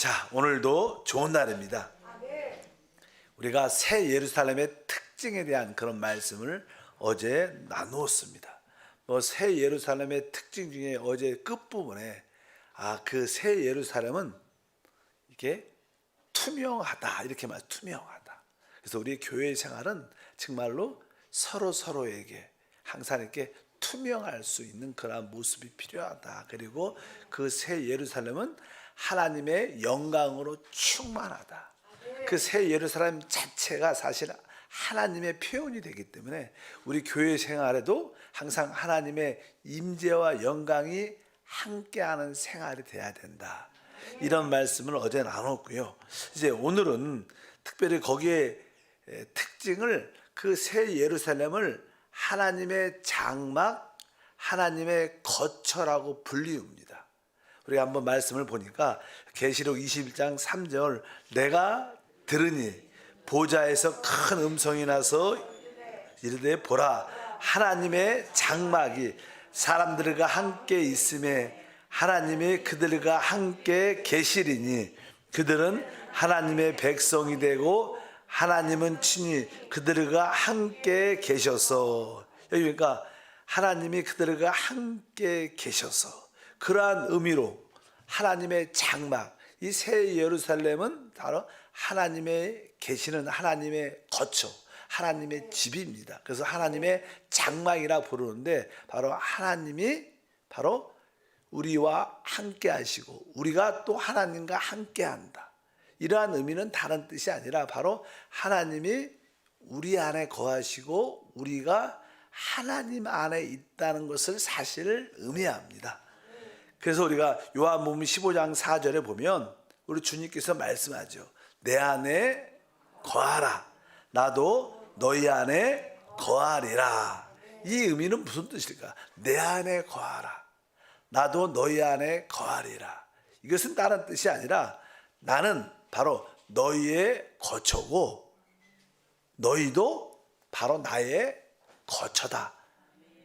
자, 오늘도 좋은 날입니다. 우리가 새 예루살렘의 특징에 대한 그런 말씀을 어제 나누었습니다. 새 예루살렘의 특징 중에 어제 끝부분에 그 새 예루살렘은 이게 투명하다 이렇게 말, 투명하다. 그래서 우리 교회 생활은 정말로 서로에게 항상 이렇게 투명할 수 있는 그런 모습이 필요하다. 그리고 그 새 예루살렘은 하나님의 영광으로 충만하다. 그 새 예루살렘 자체가 사실 하나님의 표현이 되기 때문에 우리 교회 생활에도 항상 하나님의 임재와 영광이 함께하는 생활이 돼야 된다. 이런 말씀을 어제 나눴고요. 이제 오늘은 특별히 거기에 특징을, 그 새 예루살렘을 하나님의 장막, 하나님의 거처라고 불리웁니다. 우리가 한번 말씀을 보니까 계시록 21장 3절, 내가 들으니 보좌에서 큰 음성이 나서 이르되 보라, 하나님의 장막이 사람들과 함께 있음에 하나님이 그들과 함께 계시리니 그들은 하나님의 백성이 되고 하나님은 친히 그들과 함께 계셔서, 여기 그러니까 하나님이 그들과 함께 계셔서, 그러한 의미로 하나님의 장막, 이 새 예루살렘은 바로 하나님의 계시는 하나님의 거처, 하나님의 집입니다. 그래서 하나님의 장막이라 부르는데, 바로 하나님이 바로 우리와 함께 하시고 우리가 또 하나님과 함께 한다. 이러한 의미는 다른 뜻이 아니라 바로 하나님이 우리 안에 거하시고 우리가 하나님 안에 있다는 것을 사실을 의미합니다. 그래서 우리가 요한복음 15장 4절에 보면 우리 주님께서 말씀하죠. 내 안에 거하라. 나도 너희 안에 거하리라. 이 의미는 무슨 뜻일까? 내 안에 거하라. 나도 너희 안에 거하리라. 이것은 다른 뜻이 아니라 나는 바로 너희의 거처고 너희도 바로 나의 거처다.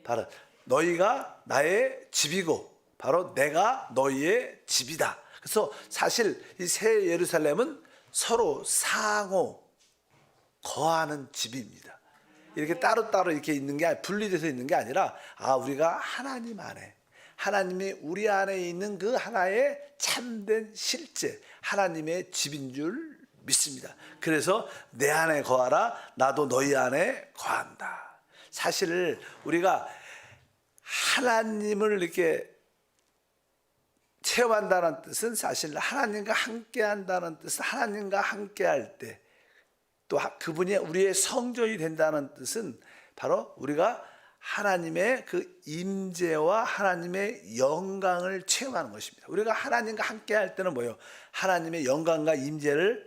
바로 너희가 나의 집이고 바로 내가 너희의 집이다. 그래서 사실 이 새 예루살렘은 서로 상호 거하는 집입니다. 이렇게 따로따로 이렇게 있는 게, 분리돼서 있는 게 아니라 우리가 하나님 안에, 하나님이 우리 안에 있는 그 하나의 참된 실제 하나님의 집인 줄 믿습니다. 그래서 내 안에 거하라. 나도 너희 안에 거한다. 사실 우리가 하나님을 이렇게 체험한다는 뜻은 사실 하나님과 함께 한다는 뜻은, 하나님과 함께 할 때 또 그분이 우리의 성전이 된다는 뜻은 바로 우리가 하나님의 그 임재와 하나님의 영광을 체험하는 것입니다. 우리가 하나님과 함께 할 때는 뭐예요? 하나님의 영광과 임재를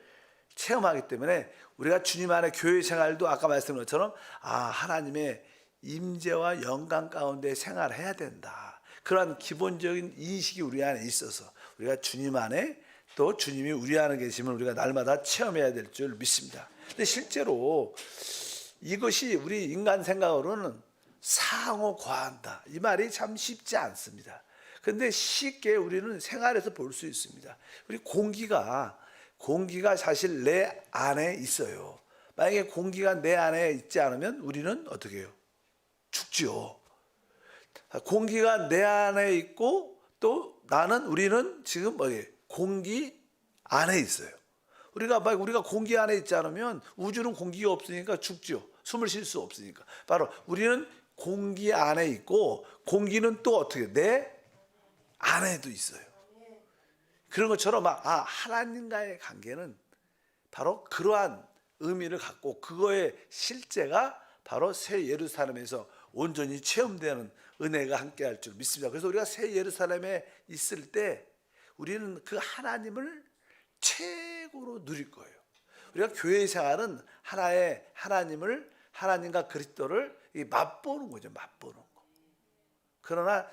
체험하기 때문에 우리가 주님 안에 교회 생활도 아까 말씀드린 것처럼 하나님의 임재와 영광 가운데 생활해야 된다. 그러한 기본적인 인식이 우리 안에 있어서 우리가 주님 안에, 또 주님이 우리 안에 계시면 우리가 날마다 체험해야 될 줄 믿습니다. 근데 실제로 이것이 우리 인간 생각으로는 상호 거한다, 이 말이 참 쉽지 않습니다. 그런데 쉽게 우리는 생활에서 볼 수 있습니다. 우리 공기가 사실 내 안에 있어요. 만약에 공기가 내 안에 있지 않으면 우리는 어떻게 해요? 죽지요. 공기가 내 안에 있고 또 우리는 지금 공기 안에 있어요. 우리가 공기 안에 있지 않으면 우주는 공기가 없으니까 죽죠. 숨을 쉴 수 없으니까. 바로 우리는 공기 안에 있고 공기는 또 어떻게 내 안에도 있어요. 그런 것처럼 하나님과의 관계는 바로 그러한 의미를 갖고 그거의 실제가 바로 새 예루살렘에서 온전히 체험되는 은혜가 함께할 줄 믿습니다. 그래서 우리가 새 예루살렘에 있을 때 우리는 그 하나님을 최고로 누릴 거예요. 우리가 교회 생활은 하나의 하나님과 그리스도를 맛보는 거죠. 맛보는 거. 그러나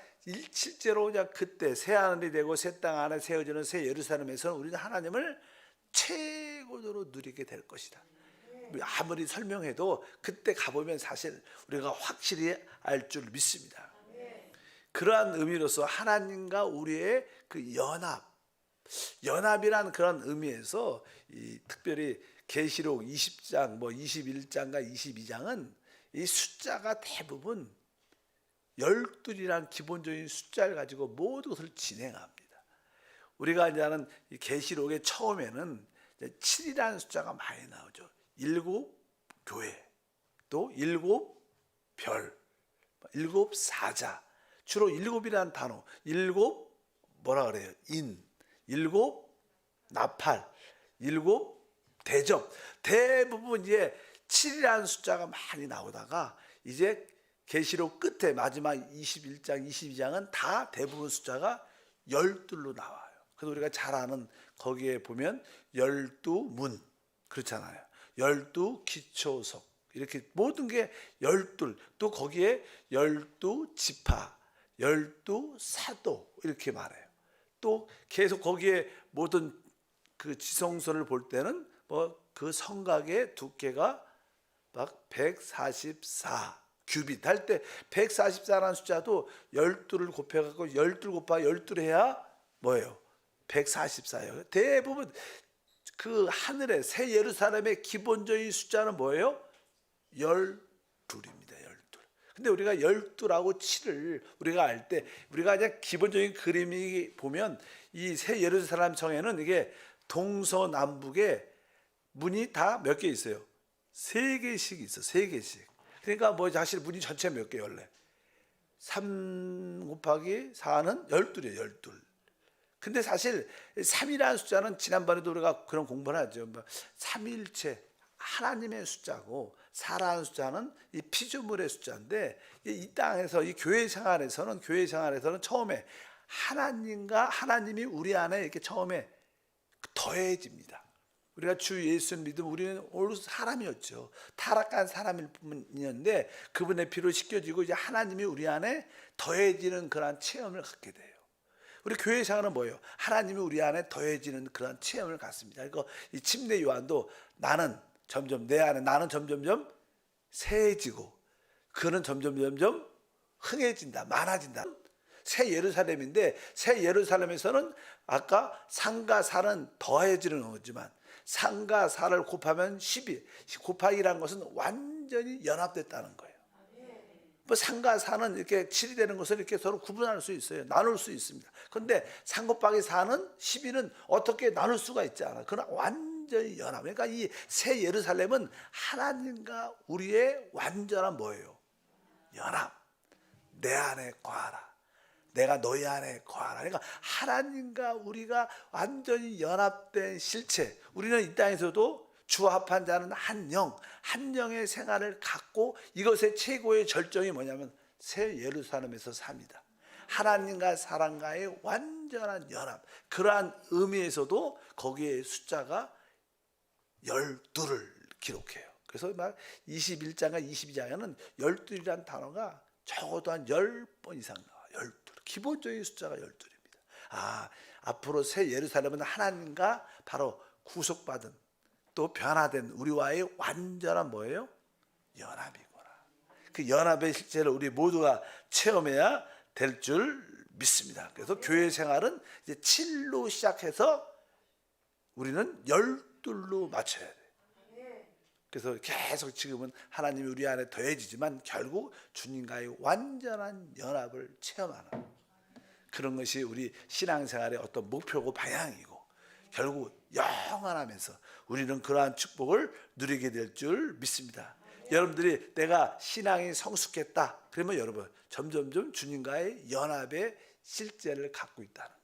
실제로 그냥 그때 새 하늘이 되고 새 땅 안에 세워지는 새 예루살렘에서는 우리는 하나님을 최고로 누리게 될 것이다. 아무리 설명해도 그때 가보면 사실 우리가 확실히 알 줄 믿습니다. 그러한 의미로서 하나님과 우리의 그 연합, 연합이라는 그런 의미에서 특별히 계시록 20장, 뭐 21장과 22장은 이 숫자가 대부분 12이라는 기본적인 숫자를 가지고 모든 것을 진행합니다. 우리가 이제 아는 이 계시록의 처음에는 7이라는 숫자가 많이 나오죠. 7 교회, 또 7 별, 7 사자. 주로 7이라는 단어, 7 뭐라 그래요? 7 나팔, 7 대접. 대부분 이제 7이라는 숫자가 많이 나오다가 이제 계시록 끝에 마지막 21장, 22장은 다 대부분 숫자가 12로 나와요. 그래서 우리가 잘 아는 거기에 보면 12문 그렇잖아요. 12기초석 이렇게 모든 게 12, 또 거기에 12지파, 12사도 이렇게 말해요. 또 계속 거기에 모든 그 지성소를 볼 때는 뭐 그 성곽의 두께가 막 144 규빗 할 때 144라는 숫자도 12를 곱해갖고 12 곱하 12를 해야 뭐예요? 144예요. 대부분 그 하늘의 새 예루살렘의 기본적인 숫자는 뭐예요? 12입니다. 12. 근데 우리가 12라고 7을 우리가 알 때 우리가 그냥 기본적인 그림이 보면 이 새 예루살렘 성에는 이게 동서남북에 문이 다 몇 개 있어요? 3개씩 있어. 3개씩. 그러니까 뭐 사실 문이 전체 몇 개 원래? 3 곱하기 4는 12이에요. 12. 근데 사실 3이라는 숫자는 지난번에도 우리가 그런 공부를 하죠. 삼위일체 하나님의 숫자고 4라는 숫자는 이 피조물의 숫자인데 이 땅에서 이 교회 생활에서는 처음에 하나님이 우리 안에 이렇게 처음에 더해집니다. 우리가 주 예수를 믿으면 우리는 원래 사람이었죠. 타락한 사람일 뿐이었는데 그분의 피로 씻겨지고 이제 하나님이 우리 안에 더해지는 그러한 체험을 갖게 돼요. 우리 교회 생활은 뭐예요? 하나님이 우리 안에 더해지는 그런 체험을 갖습니다. 그러니까 이 침례 요한도 나는 점점 내 안에 나는 점점점 세해지고 그는 점점점점 흥해진다, 많아진다. 새 예루살렘인데 새 예루살렘에서는 아까 3과 4는 더해지는 거지만 3과 4를 곱하면 12 곱하기라는 것은 완전히 연합됐다는 거예요. 뭐 3과 4는 이렇게 7이 되는 것을 이렇게 서로 구분할 수 있어요. 나눌 수 있습니다. 그런데 3 곱하기 4는 12는 어떻게 나눌 수가 있지 않아요. 그러나 완전히 연합. 그러니까 이 새 예루살렘은 하나님과 우리의 완전한 뭐예요? 연합. 내 안에 거하라. 내가 너희 안에 거하라. 그러니까 하나님과 우리가 완전히 연합된 실체. 우리는 이 땅에서도 주와 합한 자는 한 영의 생활을 갖고 이것의 최고의 절정이 뭐냐면 새 예루살렘에서 삽니다. 하나님과 사람과의 완전한 연합. 그러한 의미에서도 거기에 숫자가 12를 기록해요. 그래서 막 21장과 22장에는 12이라는 단어가 적어도 한 10번 이상 나와요. 12. 기본적인 숫자가 12입니다. 앞으로 새 예루살렘은 하나님과 바로 구속받은 또 변화된 우리와의 완전한 뭐예요? 연합이구나. 그 연합의 실제를 우리 모두가 체험해야 될 줄 믿습니다. 그래서 교회 생활은 이제 7로 시작해서 우리는 12로 맞춰야 돼요. 그래서 계속 지금은 하나님이 우리 안에 더해지지만 결국 주님과의 완전한 연합을 체험하는 그런 것이 우리 신앙생활의 어떤 목표고 방향이고 결국 영원하면서 우리는 그러한 축복을 누리게 될 줄 믿습니다. 여러분들이 내가 신앙이 성숙했다 그러면 여러분 점점점 주님과의 연합의 실제를 갖고 있다는 것.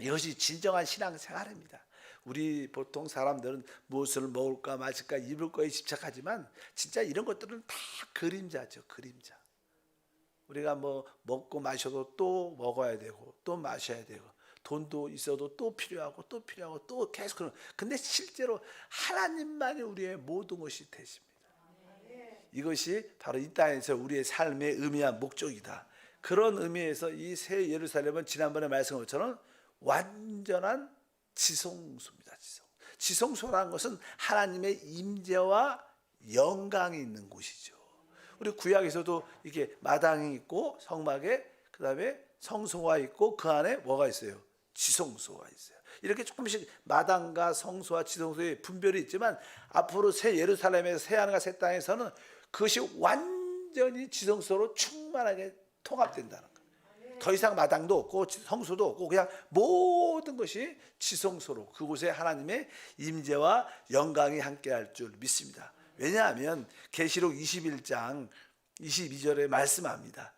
이것이 진정한 신앙생활입니다. 우리 보통 사람들은 무엇을 먹을까 마실까 입을 거에 집착하지만 진짜 이런 것들은 다 그림자죠. 그림자. 우리가 뭐 먹고 마셔도 또 먹어야 되고 또 마셔야 되고 돈도 있어도 또 필요하고 또 계속 그런. 근데 실제로 하나님만이 우리의 모든 것이 되십니다. 이것이 바로 이 땅에서 우리의 삶의 의미와 목적이다. 그런 의미에서 이 새 예루살렘은 지난번에 말씀한 것처럼 완전한 지성소입니다. 지성소라는 것은 하나님의 임재와 영광이 있는 곳이죠. 우리 구약에서도 이게 마당이 있고 성막에 그다음에 성소가 있고 그 안에 뭐가 있어요? 지성소가 있어요. 이렇게 조금씩 마당과 성소와 지성소의 분별이 있지만 앞으로 새 예루살렘에서 새 하늘과 새 땅에서는 그것이 완전히 지성소로 충만하게 통합된다는 거예요. 더 이상 마당도 없고 성소도 없고 그냥 모든 것이 지성소로 그곳에 하나님의 임재와 영광이 함께할 줄 믿습니다. 왜냐하면 계시록 21장 22절에 말씀합니다.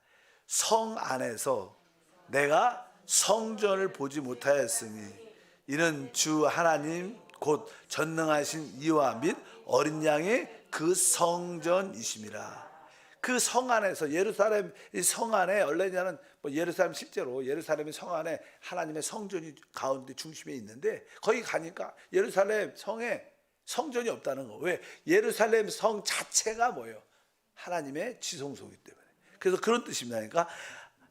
성 안에서 내가 성전을 보지 못하였으니 이는 주 하나님 곧 전능하신 이와 및 어린 양의 그 성전이심이라. 그 성 안에서 예루살렘 성 안에 원래는 예루살렘 실제로 예루살렘의 성 안에 하나님의 성전이 가운데 중심에 있는데 거기 가니까 예루살렘 성에 성전이 없다는 거. 왜? 예루살렘 성 자체가 뭐예요? 하나님의 지성소이기 때문에. 그래서 그런 뜻입니다. 그러니까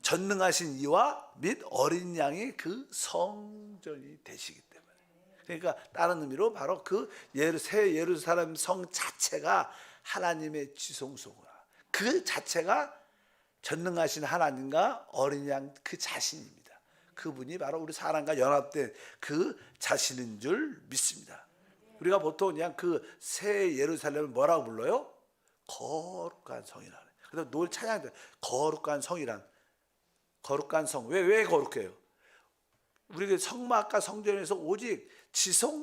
전능하신 이와 및 어린 양이 그 성전이 되시기 때문에. 그러니까 다른 의미로 바로 그 새 예루살렘 성 자체가 하나님의 지성소구나. 그 자체가 전능하신 하나님과 어린 양 그 자신입니다. 그분이 바로 우리 사람과 연합된 그 자신인 줄 믿습니다. 우리가 보통 그냥 그 새 예루살렘을 뭐라고 불러요? 거룩한 성이라는. 그래서 노래 찬양도 거룩한 성이란. 거룩한 성. 왜 거룩해요? 우리 성막과 성전에서 오직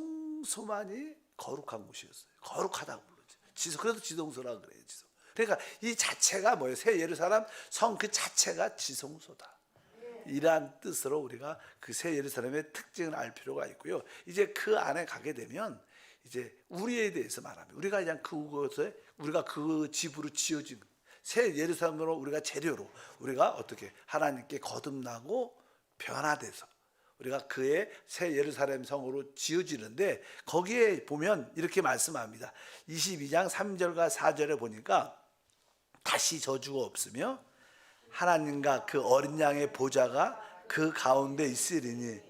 지성소만이 거룩한 곳이었어요. 거룩하다고 불렀죠. 그래서 지성소라고 그래요. 지성. 그러니까 이 자체가 뭐예요? 새 예루살렘 성 그 자체가 지성소다. 이러한 뜻으로 우리가 그 새 예루살렘의 특징을 알 필요가 있고요. 이제 그 안에 가게 되면 이제 우리에 대해서 말하면 우리가 그냥 그곳에 우리가 그 집으로 지어진 새 예루살렘으로 우리가 재료로 우리가 어떻게 하나님께 거듭나고 변화돼서 우리가 그의 새 예루살렘 성으로 지어지는데 거기에 보면 이렇게 말씀합니다. 22장 3절과 4절에 보니까 다시 저주가 없으며 하나님과 그 어린 양의 보좌가 그 가운데 있으리니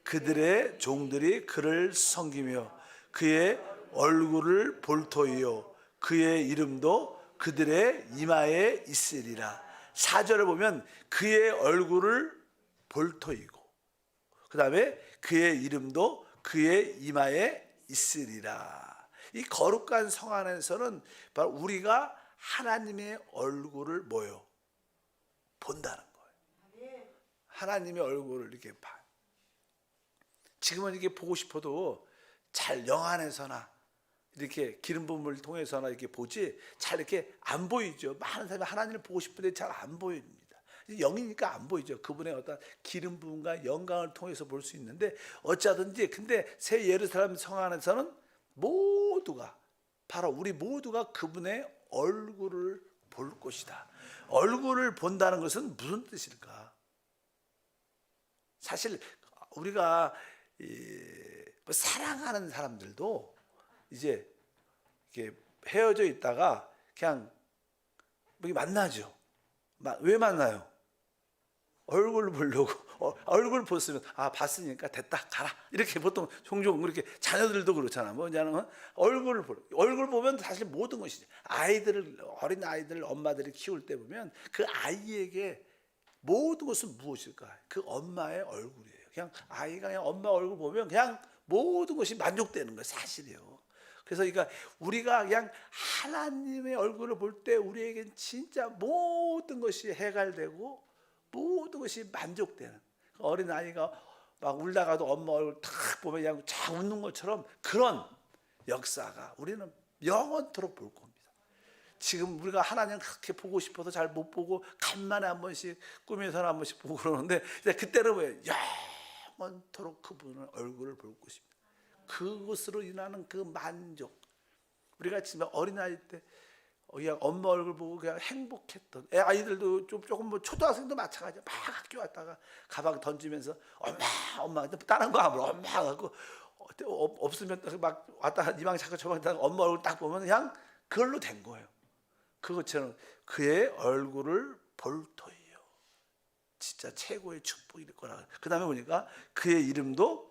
그들의 종들이 그를 섬기며 그의 얼굴을 볼 터이요 그의 이름도 그들의 이마에 있으리라. 4절을 보면 그의 얼굴을 볼 터이고 그 다음에 그의 이름도 그의 이마에 있으리라. 이 거룩한 성 안에서는 바로 우리가 하나님의 얼굴을 뭐요? 본다는 거예요. 하나님의 얼굴을 이렇게 봐. 지금은 이게 보고 싶어도 잘 영안에서나 이렇게 기름 부음을 통해서나 이렇게 보지 잘 이렇게 안 보이죠. 많은 사람이 하나님을 보고 싶은데 잘 안 보입니다. 영이니까 안 보이죠. 그분의 어떤 기름 부음과 영광을 통해서 볼 수 있는데 어쩌든지 근데 새 예루살렘 성 안에서는 모두가 바로 우리 모두가 그분의 얼굴을 볼 것이다. 얼굴을 본다는 것은 무슨 뜻일까? 사실 우리가 사랑하는 사람들도 이제 이렇게 헤어져 있다가 그냥 만나죠. 왜 만나요? 얼굴 보려고. 얼굴 봤으면 봤으니까 됐다 가라 이렇게 보통 종종 그렇게 자녀들도 그렇잖아. 뭐냐면 얼굴 보면 사실 모든 것이지. 어린 아이들 엄마들이 키울 때 보면 그 아이에게 모든 것은 무엇일까? 그 엄마의 얼굴이에요. 그냥 아이가 그냥 엄마 얼굴 보면 그냥 모든 것이 만족되는 거예요. 사실이에요. 그래서 그러니까 우리가 그냥 하나님의 얼굴을 볼 때 우리에겐 진짜 모든 것이 해갈되고 모든 것이 만족되는 어린 아이가 막 울다가도 엄마 얼굴 탁 보면 그냥 쫙 웃는 것처럼 그런 역사가 우리는 영원토록 볼 겁니다. 지금 우리가 하나님 그렇게 보고 싶어서 잘 못 보고 간만에 한 번씩 꿈에서는 한 번씩 보고 그러는데 그때는 왜 영원토록 그분의 얼굴을 볼 것입니다. 그것으로 인하는 그 만족. 우리가 지금 어린아이 때 그냥 엄마 얼굴 보고 그냥 행복했던 아이들도 조금 초등학생도 마찬가지야. 막 학교 왔다가 가방 던지면서 엄마 다른 거 안 물어. 엄마 하고 없으면 막 왔다가 이방 잠깐 저방 엄마 얼굴 딱 보면 그냥 그걸로 된 거예요. 그것처럼 그의 얼굴을 볼 터이요. 진짜 최고의 축복일 거라. 그 다음에 보니까 그의 이름도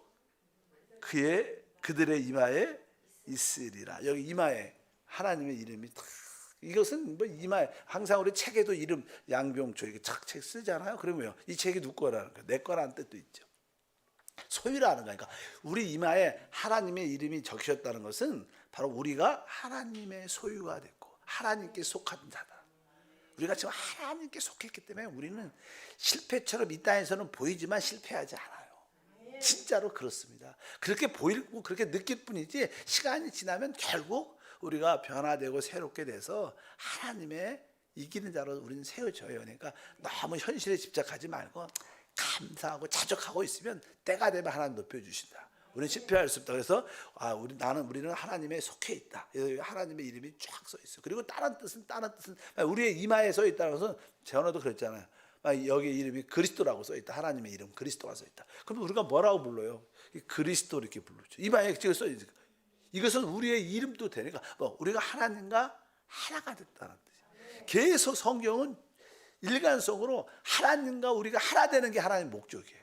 그들의 이마에 있으리라. 여기 이마에 하나님의 이름이 딱. 이것은 이마에 항상 우리 책에도 이름 양병초 이렇게 책 쓰잖아요. 그러면 이 책이 누구 거라는 거예요? 내 거라는 뜻도 있죠. 소유라는 거니까 우리 이마에 하나님의 이름이 적혀졌다는 것은 바로 우리가 하나님의 소유가 됐고 하나님께 속한 자다. 우리가 지금 하나님께 속했기 때문에 우리는 실패처럼 이 땅에서는 보이지만 실패하지 않아요. 진짜로 그렇습니다. 그렇게 보이고 그렇게 느낄 뿐이지 시간이 지나면 결국 우리가 변화되고 새롭게 돼서 하나님의 이기는 자로 우리는 세워져요. 그러니까 너무 현실에 집착하지 말고 감사하고 자족하고 있으면 때가 되면 하나님 높여주신다. 우리는 실패할 수 없다. 그래서 우리는 하나님에 속해 있다. 하나님의 이름이 쫙 써 있어. 그리고 다른 뜻은 우리의 이마에 써 있다는 것은 재원아도 그랬잖아요. 여기 이름이 그리스도라고 써 있다. 하나님의 이름 그리스도가 써 있다. 그럼 우리가 뭐라고 불러요? 그리스도 이렇게 부르죠. 이마에 지금 써 있으니까 이것은 우리의 이름도 되니까 우리가 하나님과 하나가 됐다는 뜻이에요. 계속 성경은 일관성으로 하나님과 우리가 하나 되는 게 하나님의 목적이에요.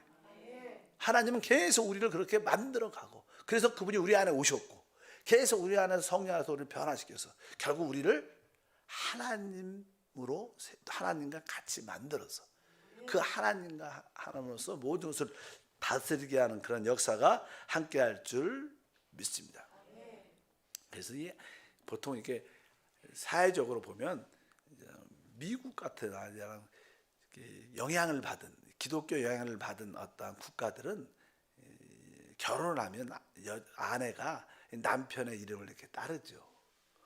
하나님은 계속 우리를 그렇게 만들어 가고 그래서 그분이 우리 안에 오셨고 계속 우리 안에서 성령 안에서 우리를 변화시켜서 결국 우리를 하나님과 같이 만들어서 그 하나님과 하나님으로서 모든 것을 다스리게 하는 그런 역사가 함께 할 줄 믿습니다. 그래서 보통 이렇게 사회적으로 보면 미국 같은 영향을 받은 기독교 영향을 받은 어떤 국가들은 결혼을 하면 아내가 남편의 이름을 이렇게 따르죠.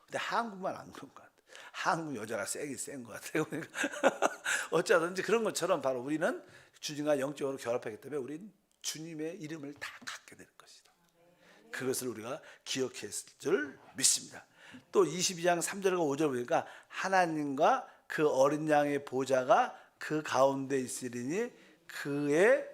근데 한국만 안 그런 것 같아요. 한국 여자가 세긴 센 것 같아요. 그러니까 어쩌든지 그런 것처럼 바로 우리는 주님과 영적으로 결합하기 때문에 우리는 주님의 이름을 다 갖게 될 것이다. 그것을 우리가 기억했을 줄 믿습니다. 또 22장 3절과 5절 보니까 하나님과 그 어린 양의 보좌가 그 가운데 있으리니 그의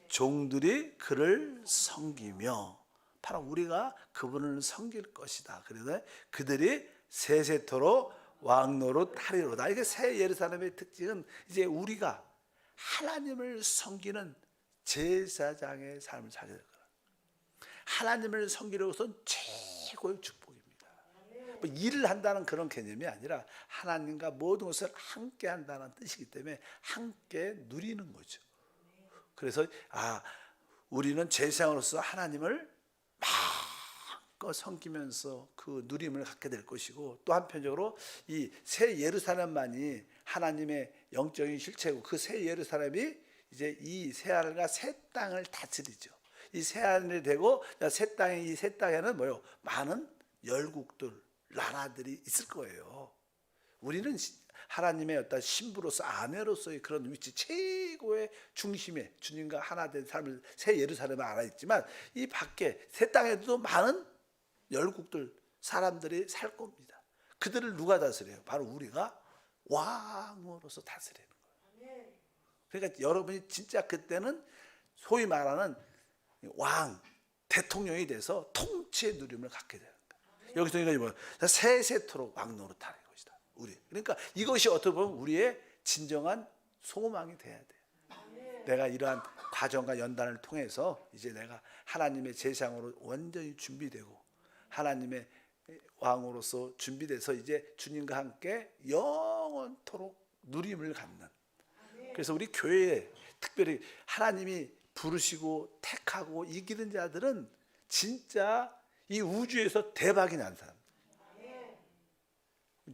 종들이 그를 섬기며 바로 우리가 그분을 섬길 것이다. 그래서 그들이 세세토록 왕노릇 하리로다. 이게 새 예루살렘의 특징은 이제 우리가 하나님을 섬기는 제사장의 삶을 살게 될 거라. 하나님을 섬기려고선 최고의 축복입니다. 뭐 일을 한다는 그런 개념이 아니라 하나님과 모든 것을 함께 한다는 뜻이기 때문에 함께 누리는 거죠. 그래서 우리는 제사장으로서 하나님을 마음껏 섬기면서 그 누림을 갖게 될 것이고 또 한편적으로 이 새 예루살렘만이 하나님의 영적인 실체고 그 새 예루살렘이 이제 이 새 하늘과 새 땅을 다스리죠. 이 새 하늘이 되고 새 땅에는 뭐요? 많은 열국들, 나라들이 있을 거예요. 우리는 하나님의 어떤 신부로서 아내로서의 그런 위치 최고의 중심에 주님과 하나 된 삶을 새 예루살렘에 알아 있지만 이 밖에 새 땅에도 많은 열국들 사람들이 살 겁니다. 그들을 누가 다스려요? 바로 우리가 왕으로서 다스리는 거예요. 그러니까 여러분이 진짜 그때는 소위 말하는 왕, 대통령이 돼서 통치의 누림을 갖게 되는 거예요. 여기서 이거 뭐예요? 세세토록 왕노릇하는 것이다. 우리. 그러니까 이것이 어떻게 보면 우리의 진정한 소망이 돼야 돼요. 내가 이러한 과정과 연단을 통해서 이제 내가 하나님의 제사장으로 완전히 준비되고 하나님의 왕으로서 준비돼서 이제 주님과 함께 영원토록 누림을 갖는. 그래서 우리 교회에 특별히 하나님이 부르시고 택하고 이기는 자들은 진짜 이 우주에서 대박이 난 사람.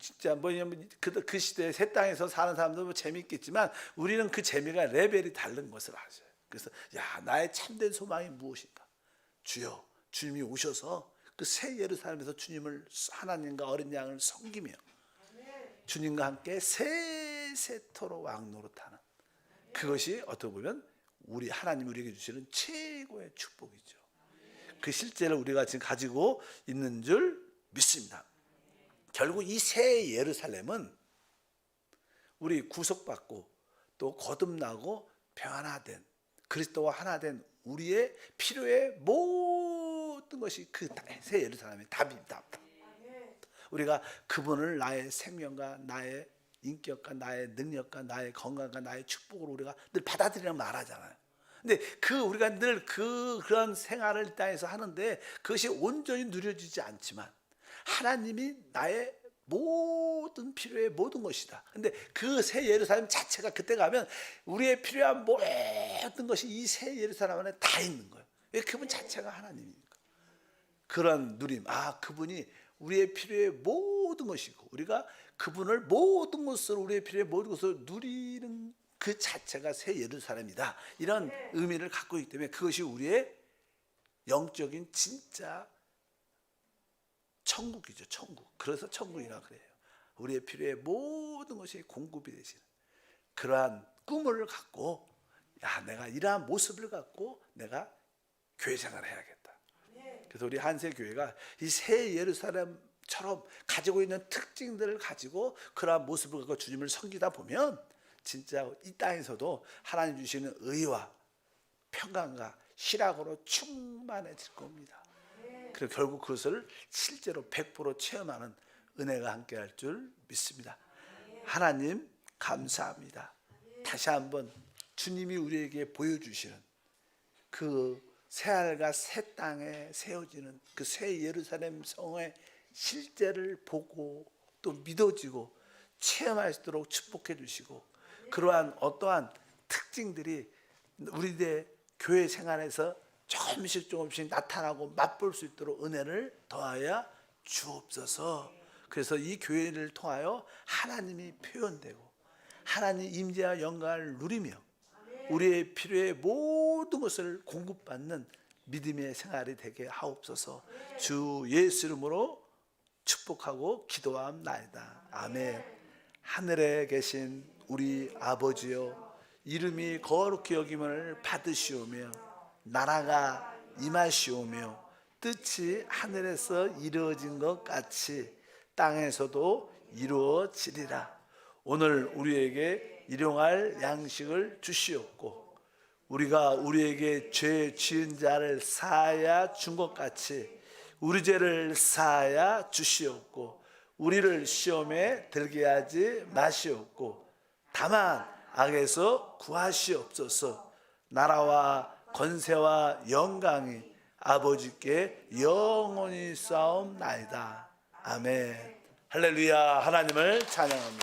진짜 뭐냐면 그 시대에 새 땅에서 사는 사람도 뭐 재미있겠지만 우리는 그 재미가 레벨이 다른 것을 아셔요. 그래서 나의 참된 소망이 무엇인가? 주여, 주님이 오셔서 그 새 예루살렘에서 주님을 하나님과 어린 양을 섬기며 주님과 함께 세세토록 왕노릇하는 그것이 어떻게 보면 우리 하나님 우리에게 주시는 최고의 축복이죠. 그 실제를 우리가 지금 가지고 있는 줄 믿습니다. 결국 이 새 예루살렘은 우리 구속받고 또 거듭나고 변화된 그리스도와 하나 된 우리의 필요의 모든 것이 그 새 예루살렘의 답입니다. 우리가 그분을 나의 생명과 나의 인격과 나의 능력과 나의 건강과 나의 축복으로 우리가 늘 받아들이라고 말하잖아요. 근데 우리가 늘 그런 생활을 이 땅에서 하는데 그것이 온전히 누려지지 않지만 하나님이 나의 모든 필요의 모든 것이다. 근데 그 새 예루살렘 자체가 그때 가면 우리의 필요한 모든 것이 이 새 예루살렘 안에 다 있는 거예요. 왜? 그분 자체가 하나님이니까. 그런 누림, 그분이 우리의 필요의 모든 것이고 우리가 그분을 모든 것으로 우리의 필요의 모든 것을 누리는 그 자체가 새 예루살렘이다. 이런 의미를 갖고 있기 때문에 그것이 우리의 영적인 진짜 천국이죠. 천국. 그래서 천국이라 그래요. 우리의 필요의 모든 것이 공급이 되시는 그러한 꿈을 갖고 내가 이러한 모습을 갖고 내가 교회 생활을 해야겠다. 그래서 우리 한세교회가 이 새 예루살렘처럼 가지고 있는 특징들을 가지고 그러한 모습을 갖고 주님을 섬기다 보면 진짜 이 땅에서도 하나님 주시는 의와 평강과 희락으로 충만해질 겁니다. 그리고 결국 그것을 실제로 100% 체험하는 은혜가 함께할 줄 믿습니다. 하나님 감사합니다. 다시 한번 주님이 우리에게 보여주시는 그 새하늘과 새 땅에 세워지는 그 새 예루살렘 성의 실제를 보고 또 믿어지고 체험할 수 있도록 축복해 주시고 그러한 어떠한 특징들이 우리의 교회 생활에서 조금씩 나타나고 맛볼 수 있도록 은혜를 더하여 주옵소서. 그래서 이 교회를 통하여 하나님이 표현되고 하나님 임재와 영광을 누리며 우리의 필요의 모든 것을 공급받는 믿음의 생활이 되게 하옵소서. 주 예수 이름으로 축복하고 기도함나이다. 아멘. 하늘에 계신 우리 아버지여, 이름이 거룩히 여김을 받으시오며 나라가 임하시오며 뜻이 하늘에서 이루어진 것 같이 땅에서도 이루어지리라. 오늘 우리에게 일용할 양식을 주시옵고 우리가 우리에게 죄 지은 자를 사하여 준 것 같이 우리 죄를 사하여 주시옵고 우리를 시험에 들게 하지 마시옵고 다만 악에서 구하시옵소서. 나라와 권세와 영광이 아버지께 영원히 싸움나이다. 아멘. 할렐루야. 하나님을 찬양합니다.